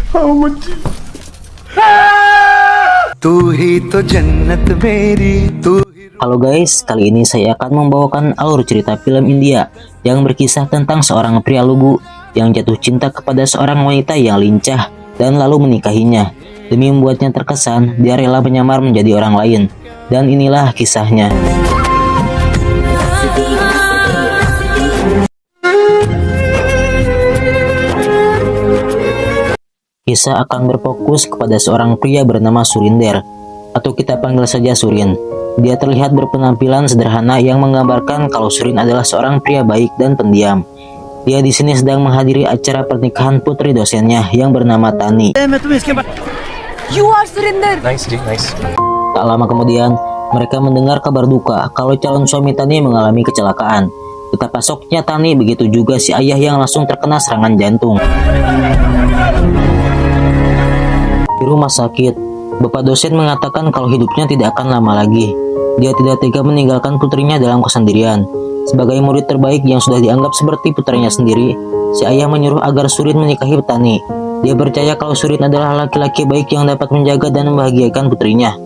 तू ही तो जन्नत मेरी तू। Halo guys, kali ini saya akan membawakan alur cerita film India yang berkisah tentang seorang pria lugu yang jatuh cinta kepada seorang wanita yang lincah dan lalu menikahinya. Demi membuatnya terkesan, dia rela menyamar menjadi orang lain. Dan inilah kisahnya. Kisah akan berfokus kepada seorang pria bernama Surinder, atau kita panggil saja Surin. Dia terlihat berpenampilan sederhana yang menggambarkan kalau Surin adalah seorang pria baik dan pendiam. Dia di sini sedang menghadiri acara pernikahan putri dosennya yang bernama Tani. You are Surinder. Nice. Tak lama kemudian, mereka mendengar kabar duka kalau calon suami Tani mengalami kecelakaan. Betapa syoknya Tani, begitu juga si ayah yang langsung terkena serangan jantung. Di rumah sakit, Bapak dosen mengatakan kalau hidupnya tidak akan lama lagi. Dia tidak tega meninggalkan putrinya dalam kesendirian. Sebagai murid terbaik yang sudah dianggap seperti putranya sendiri, si ayah menyuruh agar Surin menikahi Tani. Dia percaya kalau Surin adalah laki-laki baik yang dapat menjaga dan membahagiakan putrinya.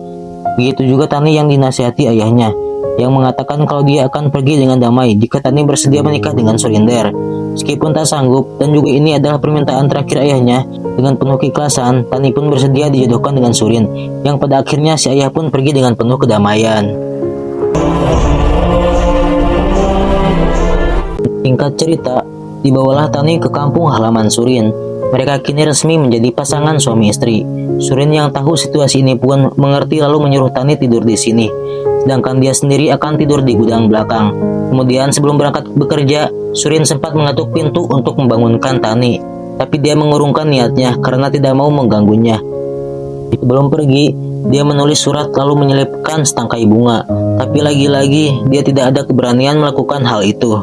Begitu juga Tani yang dinasihati ayahnya, yang mengatakan kalau dia akan pergi dengan damai jika Tani bersedia menikah dengan Surinder. Meskipun tak sanggup, dan juga ini adalah permintaan terakhir ayahnya, dengan penuh keikhlasan, Tani pun bersedia dijodohkan dengan Surin, yang pada akhirnya si ayah pun pergi dengan penuh kedamaian. Singkat cerita, dibawalah Tani ke kampung halaman Surin. Mereka kini resmi menjadi pasangan suami istri. Surin yang tahu situasi ini pun mengerti lalu menyuruh Tani tidur di sini, sedangkan dia sendiri akan tidur di gudang belakang. Kemudian sebelum berangkat bekerja, Surin sempat mengetuk pintu untuk membangunkan Tani, tapi dia mengurungkan niatnya karena tidak mau mengganggunya. Sebelum pergi, dia menulis surat lalu menyelipkan setangkai bunga, tapi lagi-lagi dia tidak ada keberanian melakukan hal itu.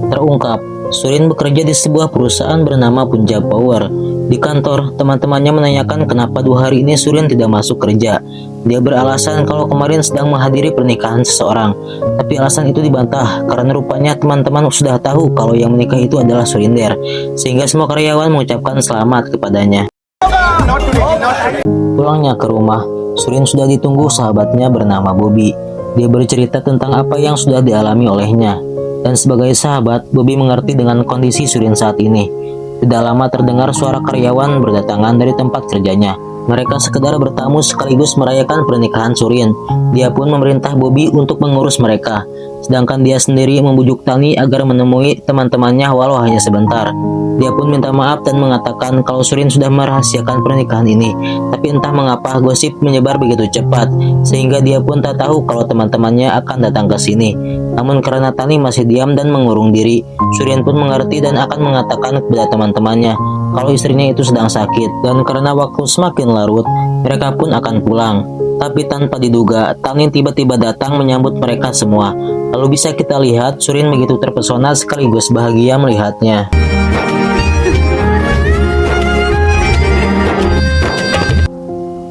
Terungkap, Surin bekerja di sebuah perusahaan bernama Punjab Power. Di kantor, teman-temannya menanyakan kenapa 2 hari ini Surin tidak masuk kerja. Dia beralasan kalau kemarin sedang menghadiri pernikahan seseorang, tapi alasan itu dibantah karena rupanya teman-teman sudah tahu kalau yang menikah itu adalah Surinder, sehingga semua karyawan mengucapkan selamat kepadanya. Pulangnya ke rumah, Surin sudah ditunggu sahabatnya bernama Bobby. Dia bercerita tentang apa yang sudah dialami olehnya, dan sebagai sahabat, Bobby mengerti dengan kondisi Surin saat ini. Tidak lama terdengar suara karyawan berdatangan dari tempat kerjanya. Mereka sekedar bertamu sekaligus merayakan pernikahan Surin. Dia pun memerintah Bobby untuk mengurus mereka, sedangkan dia sendiri membujuk Tani agar menemui teman-temannya walau hanya sebentar. Dia pun minta maaf dan mengatakan kalau Surin sudah merahasiakan pernikahan ini, tapi entah mengapa gosip menyebar begitu cepat, sehingga dia pun tak tahu kalau teman-temannya akan datang ke sini. Namun karena Tani masih diam dan mengurung diri, Surin pun mengerti dan akan mengatakan kepada teman-temannya kalau istrinya itu sedang sakit, dan karena waktu semakin larut, mereka pun akan pulang. Tapi tanpa diduga, Tani tiba-tiba datang menyambut mereka semua. Lalu bisa kita lihat Surin begitu terpesona sekaligus bahagia melihatnya.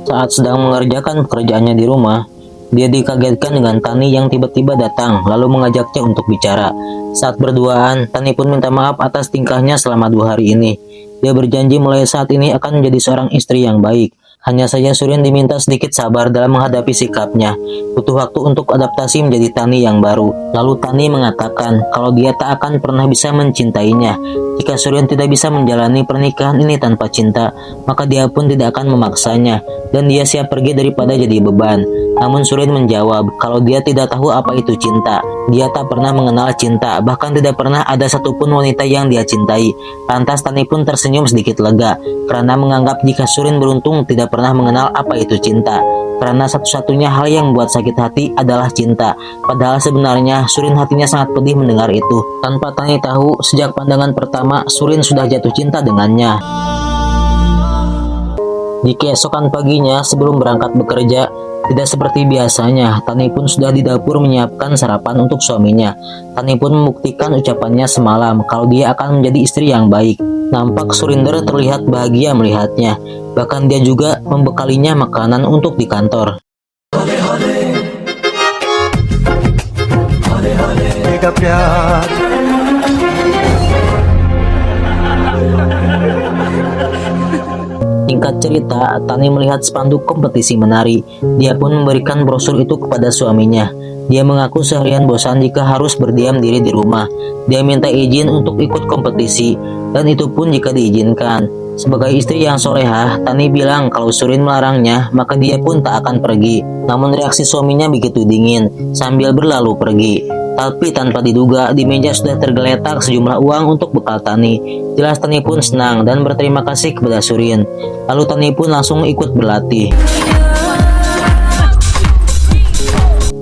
Saat sedang mengerjakan pekerjaannya di rumah, dia dikagetkan dengan Tani yang tiba-tiba datang lalu mengajaknya untuk bicara. Saat berduaan, Tani pun minta maaf atas tingkahnya selama 2 hari ini. Dia berjanji mulai saat ini akan menjadi seorang istri yang baik. Hanya saja Surin diminta sedikit sabar dalam menghadapi sikapnya. Butuh waktu untuk adaptasi menjadi Tani yang baru. Lalu Tani mengatakan kalau dia tak akan pernah bisa mencintainya. Jika Surin tidak bisa menjalani pernikahan ini tanpa cinta, maka dia pun tidak akan memaksanya, dan dia siap pergi daripada jadi beban. Namun Surin menjawab kalau dia tidak tahu apa itu cinta. Dia tak pernah mengenal cinta, bahkan tidak pernah ada satupun wanita yang dia cintai. Lantas Tani pun tersenyum sedikit lega, karena menganggap jika Surin beruntung tidak pernah mengenal apa itu cinta. Karena satu-satunya hal yang membuat sakit hati adalah cinta. Padahal sebenarnya Surin hatinya sangat pedih mendengar itu. Tanpa Tani tahu, sejak pandangan pertama Surin sudah jatuh cinta dengannya. Di keesokan paginya sebelum berangkat bekerja, tidak seperti biasanya, Tani pun sudah di dapur menyiapkan sarapan untuk suaminya. Tani pun membuktikan ucapannya semalam kalau dia akan menjadi istri yang baik. Nampak Surinder terlihat bahagia melihatnya. Bahkan dia juga membekalinya makanan untuk di kantor. Singkat cerita, Tani melihat spanduk kompetisi menari. Dia pun memberikan brosur itu kepada suaminya. Dia mengaku seharian bosan jika harus berdiam diri di rumah. Dia minta izin untuk ikut kompetisi, dan itu pun jika diizinkan. Sebagai istri yang solehah, Tani bilang kalau Surin melarangnya, maka dia pun tak akan pergi. Namun reaksi suaminya begitu dingin, sambil berlalu pergi. Tapi tanpa diduga, di meja sudah tergeletak sejumlah uang untuk bekal Tani. Jelas Tani pun senang dan berterima kasih kepada Surin. Lalu Tani pun langsung ikut berlatih.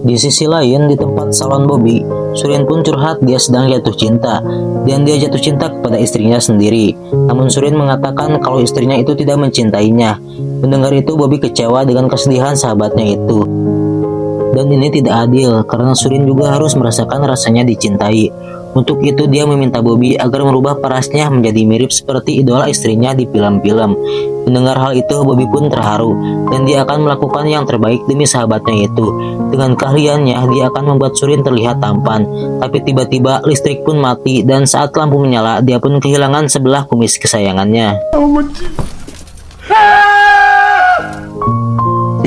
Di sisi lain, di tempat salon Bobby, Surin pun curhat dia sedang jatuh cinta. Dan dia jatuh cinta kepada istrinya sendiri. Namun Surin mengatakan kalau istrinya itu tidak mencintainya. Mendengar itu, Bobby kecewa dengan kesedihan sahabatnya itu. Dan ini tidak adil, karena Surin juga harus merasakan rasanya dicintai. Untuk itu dia meminta Bobby agar merubah parasnya menjadi mirip seperti idola istrinya di film-film. Mendengar hal itu, Bobby pun terharu, dan dia akan melakukan yang terbaik demi sahabatnya itu. Dengan keahliannya, dia akan membuat Surin terlihat tampan. Tapi tiba-tiba listrik pun mati, dan saat lampu menyala, dia pun kehilangan sebelah kumis kesayangannya.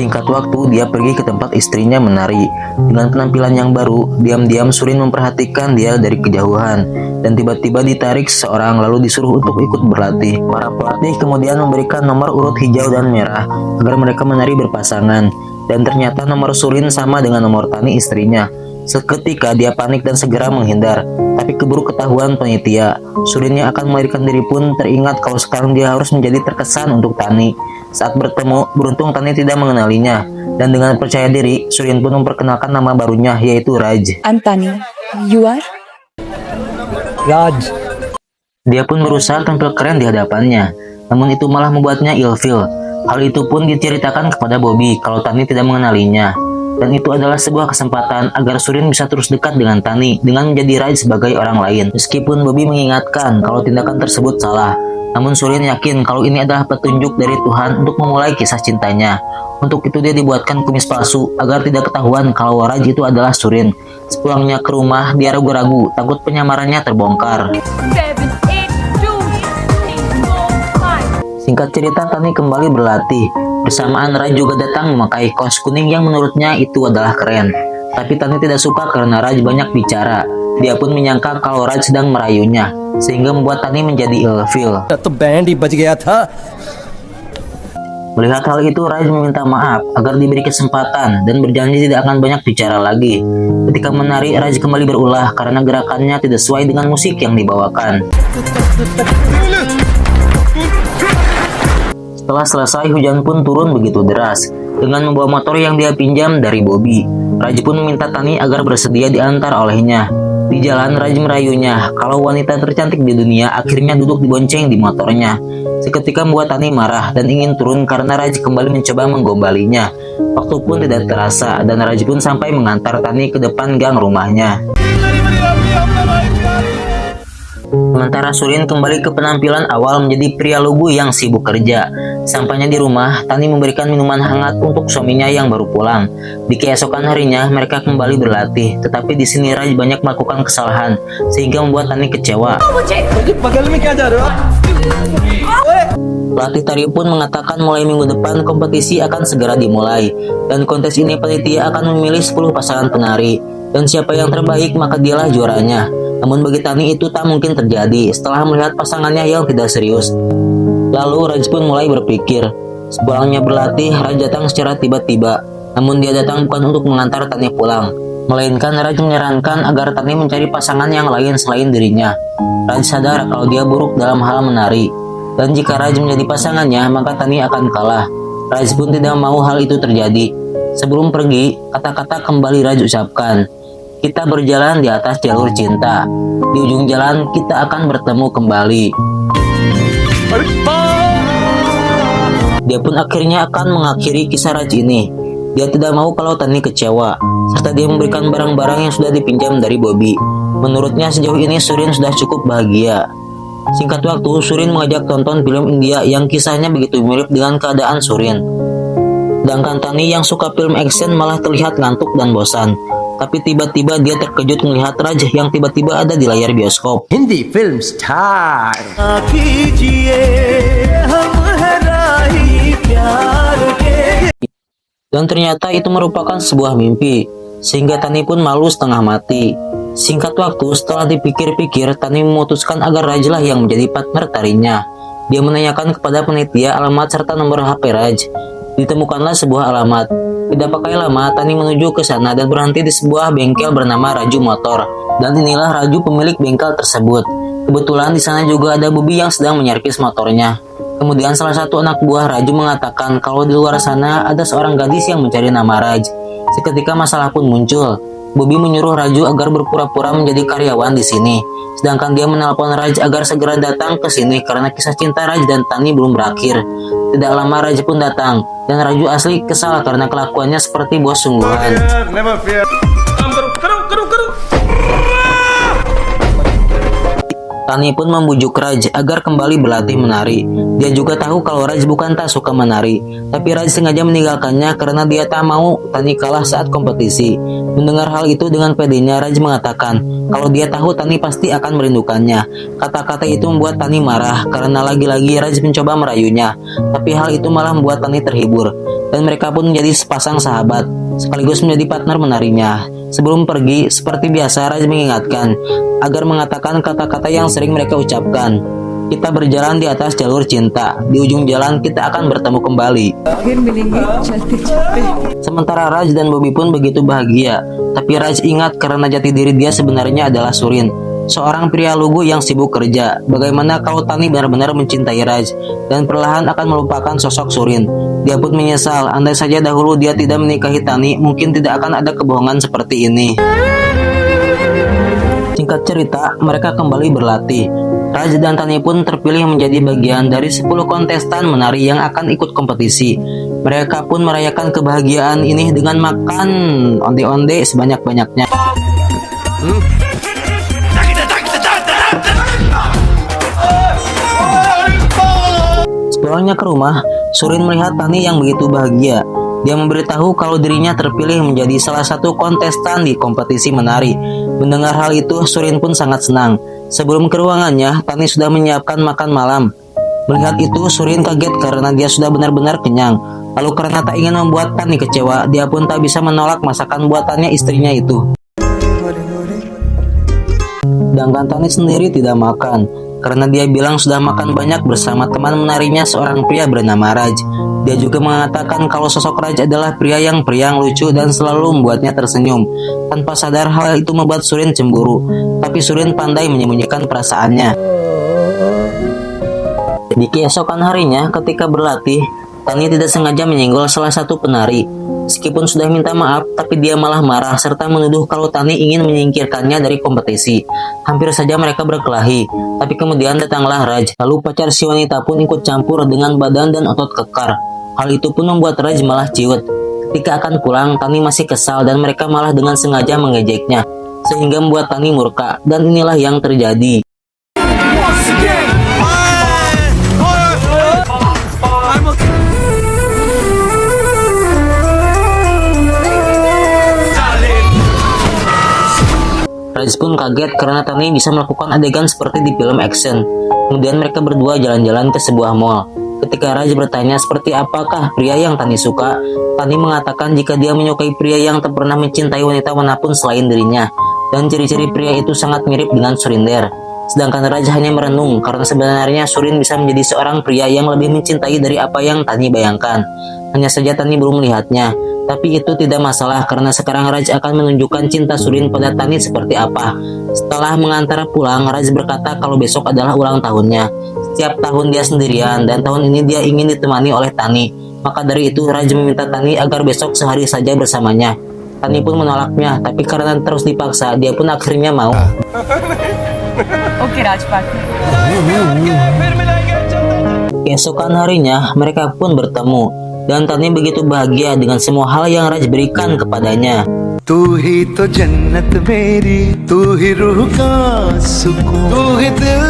Singkat waktu, dia pergi ke tempat istrinya menari. Dengan penampilan yang baru, diam-diam Surin memperhatikan dia dari kejauhan. Dan tiba-tiba ditarik seseorang lalu disuruh untuk ikut berlatih. Para pelatih kemudian memberikan nomor urut hijau dan merah agar mereka menari berpasangan. Dan ternyata nomor Surin sama dengan nomor Tani istrinya. Seketika dia panik dan segera menghindar. Tapi keburu ketahuan panitia. Surin yang akan melarikan diri pun teringat kalau sekarang dia harus menjadi terkesan untuk Tani. Saat bertemu, beruntung Tani tidak mengenalinya. Dan dengan percaya diri, Surin pun memperkenalkan nama barunya, yaitu Raj. I'm Tani. You are? Raj. Dia pun berusaha tampil keren di hadapannya. Namun itu malah membuatnya ilfil. Hal itu pun diceritakan kepada Bobby kalau Tani tidak mengenalinya. Dan itu adalah sebuah kesempatan agar Surin bisa terus dekat dengan Tani dengan menjadi Raj sebagai orang lain. Meskipun Bobby mengingatkan kalau tindakan tersebut salah, namun Surin yakin kalau ini adalah petunjuk dari Tuhan untuk memulai kisah cintanya. Untuk itu dia dibuatkan kumis palsu agar tidak ketahuan kalau Raj itu adalah Surin. Sepulangnya ke rumah, dia ragu-ragu takut penyamarannya terbongkar. 7, 8, 2, 3, 4, 5. Singkat cerita, Tani kembali berlatih. Bersamaan Raj juga datang memakai kaos kuning yang menurutnya itu adalah keren. Tapi Tani tidak suka karena Raj banyak bicara. Dia pun menyangka kalau Raj sedang merayunya, sehingga membuat Tani menjadi ilfil. Melihat hal itu, Raj meminta maaf agar diberi kesempatan dan berjanji tidak akan banyak bicara lagi. Ketika menari, Raj kembali berulah karena gerakannya tidak sesuai dengan musik yang dibawakan. Setelah selesai, hujan pun turun begitu deras. Dengan membawa motor yang dia pinjam dari Bobby, Raj pun meminta Tani agar bersedia diantar olehnya. Di jalan, Raj merayunya kalau wanita tercantik di dunia akhirnya duduk dibonceng di motornya. Seketika membuat Tani marah dan ingin turun karena Raj kembali mencoba menggombalinya. Waktu pun tidak terasa dan Raj pun sampai mengantar Tani ke depan gang rumahnya. Sementara Surin kembali ke penampilan awal menjadi pria lugu yang sibuk kerja. Sampainya di rumah, Tani memberikan minuman hangat untuk suaminya yang baru pulang. Di keesokan harinya, mereka kembali berlatih. Tetapi di sini Raj banyak melakukan kesalahan, sehingga membuat Tani kecewa. Pelatih tari pun mengatakan mulai minggu depan kompetisi akan segera dimulai. Dan kontes ini panitia akan memilih 10 pasangan penari. Dan siapa yang terbaik maka dialah juaranya. Namun bagi Tani itu tak mungkin terjadi setelah melihat pasangannya yang tidak serius. Lalu Raj pun mulai berpikir. Sepulangnya berlatih, Raj datang secara tiba-tiba. Namun dia datang bukan untuk mengantar Tani pulang, melainkan Raj menyarankan agar Tani mencari pasangan yang lain selain dirinya. Raj sadar kalau dia buruk dalam hal menari. Dan jika Raj menjadi pasangannya, maka Tani akan kalah. Raj pun tidak mau hal itu terjadi. Sebelum pergi, kata-kata kembali Raj ucapkan. Kita berjalan di atas jalur cinta. Di ujung jalan kita akan bertemu kembali. Dia pun akhirnya akan mengakhiri kisah Raj ini. Dia tidak mau kalau Tani kecewa, serta dia memberikan barang-barang yang sudah dipinjam dari Bobby. Menurutnya sejauh ini Surin sudah cukup bahagia. Singkat waktu, Surin mengajak tonton film India yang kisahnya begitu mirip dengan keadaan Surin. Sedangkan Tani yang suka film action malah terlihat ngantuk dan bosan. Tapi tiba-tiba dia terkejut melihat Raj yang tiba-tiba ada di layar bioskop. Hindi film star. Dan ternyata itu merupakan sebuah mimpi, sehingga Tani pun malu setengah mati. Singkat waktu, setelah dipikir-pikir, Tani memutuskan agar Raj lah yang menjadi partner tarinya. Dia menanyakan kepada panitia alamat serta nomor HP Raj. Ditemukanlah sebuah alamat. Tidak pakai lama, Tani menuju ke sana dan berhenti di sebuah bengkel bernama Raju Motor. Dan inilah Raju pemilik bengkel tersebut. Kebetulan di sana juga ada Bobby yang sedang menyervis motornya. Kemudian salah satu anak buah Raju mengatakan kalau di luar sana ada seorang gadis yang mencari nama Raj. Seketika masalah pun muncul. Bobby menyuruh Raju agar berpura-pura menjadi karyawan di sini. Sedangkan dia menelpon Raj agar segera datang ke sini karena kisah cinta Raj dan Tani belum berakhir. Tidak lama Raj pun datang dan Raju asli kesal karena kelakuannya seperti bos sungguhan. Tani pun membujuk Raj agar kembali berlatih menari. Dia juga tahu kalau Raj bukan tak suka menari, tapi Raj sengaja meninggalkannya karena dia tak mau Tani kalah saat kompetisi. Mendengar hal itu dengan pedenya, Raj mengatakan kalau dia tahu Tani pasti akan merindukannya. Kata-kata itu membuat Tani marah karena lagi-lagi Raj mencoba merayunya, tapi hal itu malah membuat Tani terhibur. Dan mereka pun menjadi sepasang sahabat, sekaligus menjadi partner menarinya. Sebelum pergi, seperti biasa Raj mengingatkan agar mengatakan kata-kata yang sering mereka ucapkan. Kita berjalan di atas jalur cinta, di ujung jalan kita akan bertemu kembali. Sementara Raj dan Bobby pun begitu bahagia, tapi Raj ingat karena jati diri dia sebenarnya adalah Surin, seorang pria lugu yang sibuk kerja. Bagaimana kalau Tani benar-benar mencintai Raj dan perlahan akan melupakan sosok Surin? Dia pun menyesal, andai saja dahulu dia tidak menikahi Tani, mungkin tidak akan ada kebohongan seperti ini. Singkat cerita, mereka kembali berlatih. Raj dan Tani pun terpilih menjadi bagian dari 10 kontestan menari yang akan ikut kompetisi. Mereka pun merayakan kebahagiaan ini dengan makan onde-onde sebanyak-banyaknya. Sepulangnya ke rumah, Surin melihat Tani yang begitu bahagia. Dia memberitahu kalau dirinya terpilih menjadi salah satu kontestan di kompetisi menari. Mendengar hal itu, Surin pun sangat senang. Sebelum ke ruangannya, Tani sudah menyiapkan makan malam. Melihat itu, Surin kaget karena dia sudah benar-benar kenyang. Lalu karena tak ingin membuat Tani kecewa, dia pun tak bisa menolak masakan buatannya istrinya itu. Sedangkan Tani sendiri tidak makan, karena dia bilang sudah makan banyak bersama teman menarinya seorang pria bernama Raj. Dia juga mengatakan kalau sosok Raj adalah pria yang periang, lucu, dan selalu membuatnya tersenyum. Tanpa sadar hal itu membuat Surin cemburu, tapi Surin pandai menyembunyikan perasaannya. Di keesokan harinya ketika berlatih, Tani tidak sengaja menyinggol salah satu penari. Meskipun sudah minta maaf, tapi dia malah marah serta menuduh kalau Tani ingin menyingkirkannya dari kompetisi. Hampir saja mereka berkelahi, tapi kemudian datanglah Raj. Lalu pacar si wanita pun ikut campur dengan badan dan otot kekar. Hal itu pun membuat Raj malah ciut. Ketika akan pulang, Tani masih kesal dan mereka malah dengan sengaja mengejeknya, sehingga membuat Tani murka. Dan inilah yang terjadi. Raj pun kaget karena Tani bisa melakukan adegan seperti di film action. Kemudian mereka berdua jalan-jalan ke sebuah mall. Ketika Raj bertanya seperti apakah pria yang Tani suka, Tani mengatakan jika dia menyukai pria yang tak pernah mencintai wanita manapun selain dirinya. Dan ciri-ciri pria itu sangat mirip dengan Surinder. Sedangkan Raj hanya merenung karena sebenarnya Surin bisa menjadi seorang pria yang lebih mencintai dari apa yang Tani bayangkan. Hanya saja Tani belum melihatnya. Tapi itu tidak masalah karena sekarang Raj akan menunjukkan cinta Surin pada Tani seperti apa. Setelah mengantar pulang, Raj berkata kalau besok adalah ulang tahunnya. Setiap tahun dia sendirian dan tahun ini dia ingin ditemani oleh Tani. Maka dari itu Raj meminta Tani agar besok sehari saja bersamanya. Tani pun menolaknya, tapi karena terus dipaksa, dia pun akhirnya mau. Oke, Raj partner. Keesokan harinya, mereka pun bertemu. Dan Tani begitu bahagia dengan semua hal yang Raj berikan kepadanya. तू ही तो जन्नत मेरी, तू ही रूह का सुकून, तू ही दिल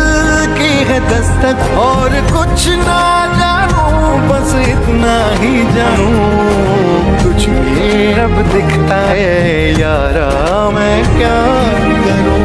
की है दस्तक और कुछ ना जानूं, बस इतना ही जानूं, तुझ में अब दिखता है यारा मैं क्या करूं.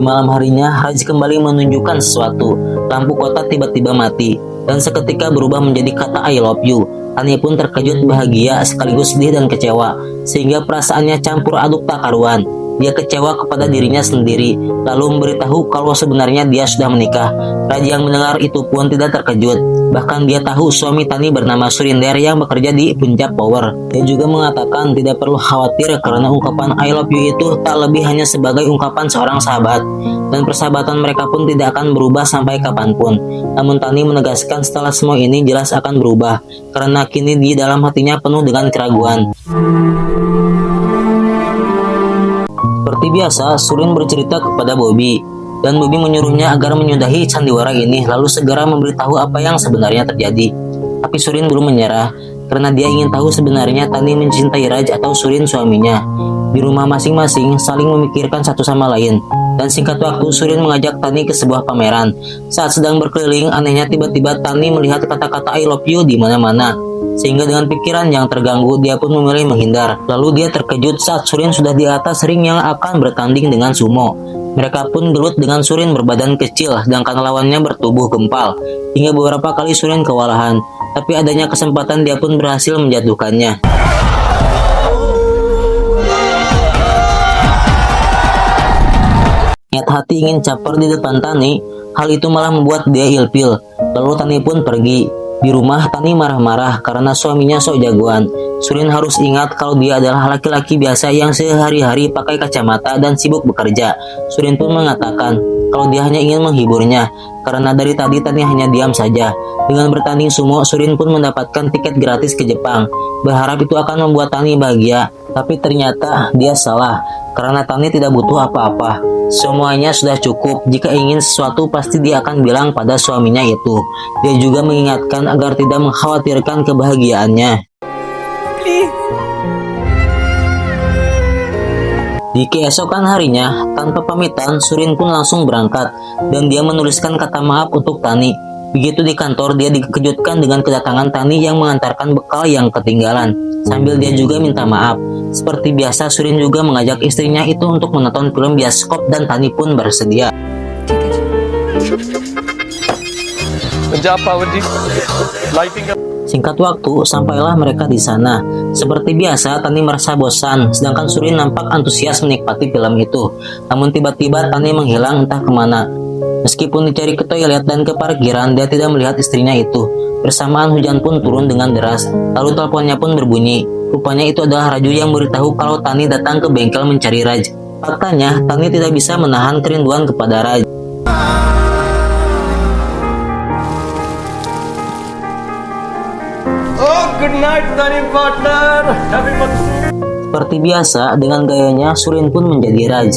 malam harinya, Raj kembali menunjukkan sesuatu. Lampu kotak tiba-tiba mati, dan seketika berubah menjadi kata I love you. Tani pun terkejut, bahagia, sekaligus sedih dan kecewa, sehingga perasaannya campur aduk tak karuan. Dia kecewa kepada dirinya sendiri, lalu memberitahu kalau sebenarnya dia sudah menikah. Raj yang mendengar itu pun tidak terkejut. Bahkan dia tahu suami Tani bernama Surinder yang bekerja di Punjab Power. Dia juga mengatakan tidak perlu khawatir karena ungkapan I love you itu tak lebih hanya sebagai ungkapan seorang sahabat. Dan persahabatan mereka pun tidak akan berubah sampai kapanpun. Namun Tani menegaskan setelah semua ini jelas akan berubah, karena kini di dalam hatinya penuh dengan keraguan. Seperti biasa, Surin bercerita kepada Bobby, dan Bobby menyuruhnya agar menyudahi sandiwara ini lalu segera memberitahu apa yang sebenarnya terjadi. Tapi Surin belum menyerah, karena dia ingin tahu sebenarnya Tani mencintai Raj atau Surin suaminya. Di rumah masing-masing saling memikirkan satu sama lain, dan singkat waktu Surin mengajak Tani ke sebuah pameran. Saat sedang berkeliling, anehnya tiba-tiba Tani melihat kata-kata I love you di mana-mana. Sehingga dengan pikiran yang terganggu, dia pun memilih menghindar. Lalu dia terkejut saat Surin sudah di atas ring yang akan bertanding dengan sumo. Mereka pun gelut dengan Surin berbadan kecil, sedangkan lawannya bertubuh gempal. Hingga beberapa kali Surin kewalahan, tapi adanya kesempatan dia pun berhasil menjatuhkannya. Niat hati ingin caper di depan Tani, hal itu malah membuat dia ilfil. Lalu Tani pun pergi. Di rumah, Tani marah-marah karena suaminya sok jagoan. Surin harus ingat kalau dia adalah laki-laki biasa yang sehari-hari pakai kacamata dan sibuk bekerja. Surin pun mengatakan kalau dia hanya ingin menghiburnya, karena dari tadi Tani hanya diam saja. Dengan bertanding sumo, Surin pun mendapatkan tiket gratis ke Jepang. Berharap itu akan membuat Tani bahagia, tapi ternyata dia salah, karena Tani tidak butuh apa-apa. Semuanya sudah cukup. Jika ingin sesuatu pasti dia akan bilang pada suaminya itu. Dia juga mengingatkan agar tidak mengkhawatirkan kebahagiaannya. Di keesokan harinya, tanpa pamitan, Surin pun langsung berangkat dan dia menuliskan kata maaf untuk Tani. Begitu di kantor, dia dikejutkan dengan kedatangan Tani yang mengantarkan bekal yang ketinggalan. Sambil dia juga minta maaf. Seperti biasa, Surin juga mengajak istrinya itu untuk menonton film bioskop dan Tani pun bersedia. Singkat waktu, sampailah mereka di sana. Seperti biasa, Tani merasa bosan, sedangkan Surin nampak antusias menikmati film itu. Namun tiba-tiba Tani menghilang entah kemana. Meskipun dicari ke toilet dan ke parkiran, dia tidak melihat istrinya itu. Bersamaan hujan pun turun dengan deras, lalu teleponnya pun berbunyi. Rupanya itu adalah Raju yang memberitahu kalau Tani datang ke bengkel mencari Raj. Faktanya, Tani tidak bisa menahan kerinduan kepada Raj. Oh, good night, Tani partner. Happy birthday. Seperti biasa, dengan gayanya Surin pun menjadi Raj.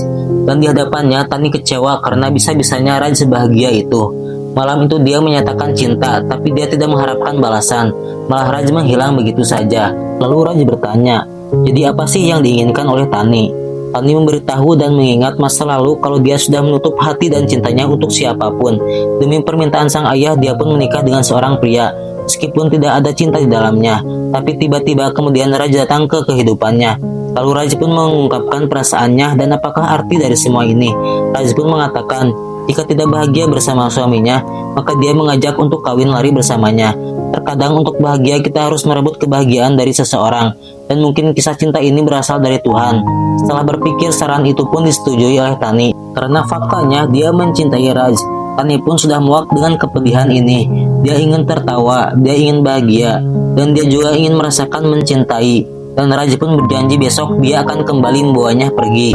Dan di hadapannya Tani kecewa karena bisa-bisanya Raj sebahagia itu. Malam itu dia menyatakan cinta, tapi dia tidak mengharapkan balasan. Malah Raj menghilang begitu saja. Lalu Raj bertanya, jadi apa sih yang diinginkan oleh Tani? Tani memberitahu dan mengingat masa lalu kalau dia sudah menutup hati dan cintanya untuk siapapun. Demi permintaan sang ayah, dia pun menikah dengan seorang pria. Meskipun tidak ada cinta di dalamnya, tapi tiba-tiba kemudian Raj datang ke kehidupannya. Lalu Raj pun mengungkapkan perasaannya dan apakah arti dari semua ini. Raj pun mengatakan, jika tidak bahagia bersama suaminya, maka dia mengajak untuk kawin lari bersamanya. Terkadang untuk bahagia kita harus merebut kebahagiaan dari seseorang, dan mungkin kisah cinta ini berasal dari Tuhan. Setelah berpikir, saran itu pun disetujui oleh Tani, karena faktanya dia mencintai Raj. Tani pun sudah muak dengan kepedihan ini. Dia ingin tertawa, dia ingin bahagia, dan dia juga ingin merasakan mencintai. Dan Raj pun berjanji besok dia akan kembali membawanya pergi.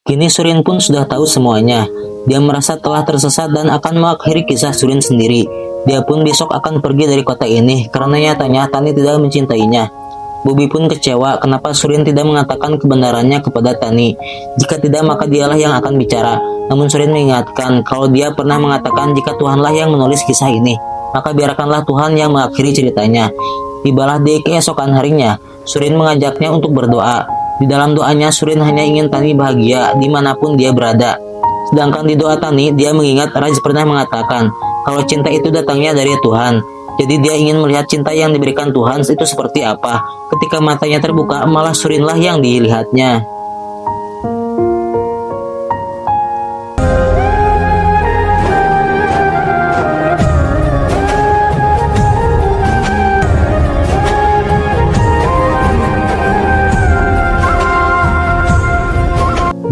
Kini Surin pun sudah tahu semuanya. Dia merasa telah tersesat dan akan mengakhiri kisah Surin sendiri. Dia pun besok akan pergi dari kota ini karena nyatanya Tani tidak mencintainya. Bobby pun kecewa kenapa Surin tidak mengatakan kebenarannya kepada Tani. Jika tidak maka dialah yang akan bicara. Namun Surin mengingatkan kalau dia pernah mengatakan jika Tuhanlah yang menulis kisah ini, maka biarkanlah Tuhan yang mengakhiri ceritanya. Tibalah di keesokan harinya, Surin mengajaknya untuk berdoa. Di dalam doanya Surin hanya ingin Tani bahagia dimanapun dia berada. Sedangkan di doa Tani, dia mengingat Raj pernah mengatakan kalau cinta itu datangnya dari Tuhan. Jadi dia ingin melihat cinta yang diberikan Tuhan itu seperti apa. Ketika matanya terbuka, malah Surinlah yang dilihatnya.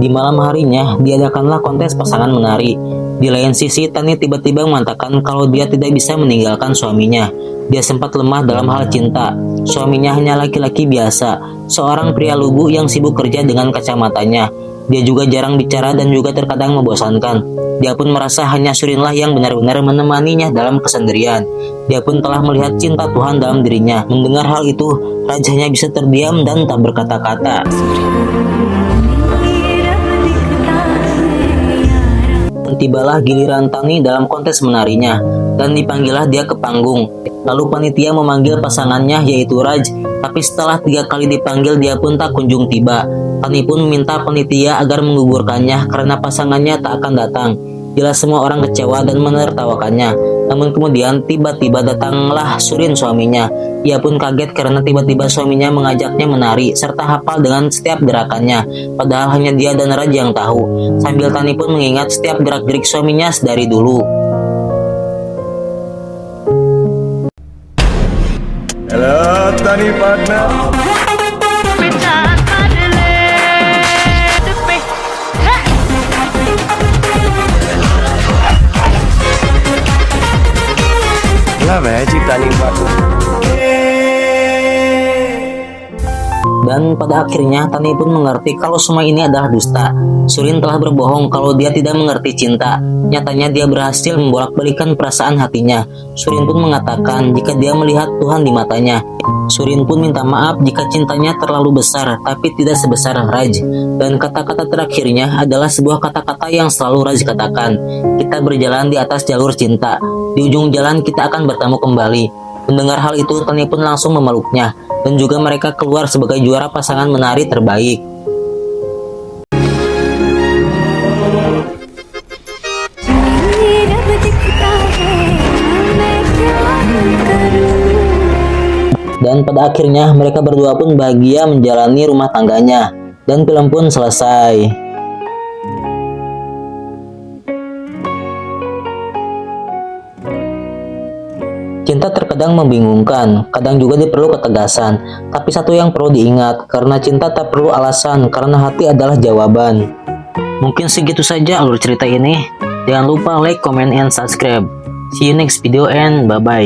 Di malam harinya, diadakanlah kontes pasangan menari. Di lain sisi, Tani tiba-tiba mengatakan kalau dia tidak bisa meninggalkan suaminya. Dia sempat lemah dalam hal cinta. Suaminya hanya laki-laki biasa, seorang pria lugu yang sibuk kerja dengan kacamatanya. Dia juga jarang bicara dan juga terkadang membosankan. Dia pun merasa hanya Surinlah yang benar-benar menemaninya dalam kesendirian. Dia pun telah melihat cinta Tuhan dalam dirinya. Mendengar hal itu, Raj hanya bisa terdiam dan tak berkata-kata. Tibalah giliran Tani dalam kontes menarinya, dan dipanggillah dia ke panggung. Lalu panitia memanggil pasangannya yaitu Raj, tapi setelah 3 kali dipanggil dia pun tak kunjung tiba. Tani pun meminta panitia agar menggugurkannya karena pasangannya tak akan datang. Jelas semua orang kecewa dan menertawakannya. Namun kemudian tiba-tiba datanglah Surin suaminya. Ia pun kaget karena tiba-tiba suaminya mengajaknya menari serta hafal dengan setiap gerakannya. Padahal hanya dia dan Raj yang tahu. Sambil Tani pun mengingat setiap gerak-gerik suaminya dari dulu. Hello, Tani partner. Dan pada akhirnya Tani pun mengerti kalau semua ini adalah dusta. Surin telah berbohong kalau dia tidak mengerti cinta. Nyatanya dia berhasil membolak-balikan perasaan hatinya. Surin pun mengatakan jika dia melihat Tuhan di matanya. Surin pun minta maaf jika cintanya terlalu besar tapi tidak sebesar Raj. Dan kata-kata terakhirnya adalah sebuah kata-kata yang selalu Raj katakan. Kita berjalan di atas jalur cinta. Di ujung jalan kita akan bertemu kembali. Mendengar hal itu, Tani pun langsung memeluknya. Dan juga mereka keluar sebagai juara pasangan menari terbaik. Dan pada akhirnya mereka berdua pun bahagia menjalani rumah tangganya. Dan film pun selesai. Cinta terkadang membingungkan, kadang juga diperlu ketegasan. Tapi satu yang perlu diingat, karena cinta tak perlu alasan, karena hati adalah jawaban. Mungkin segitu saja alur cerita ini. Jangan lupa like, comment, and subscribe. See you next video and bye-bye.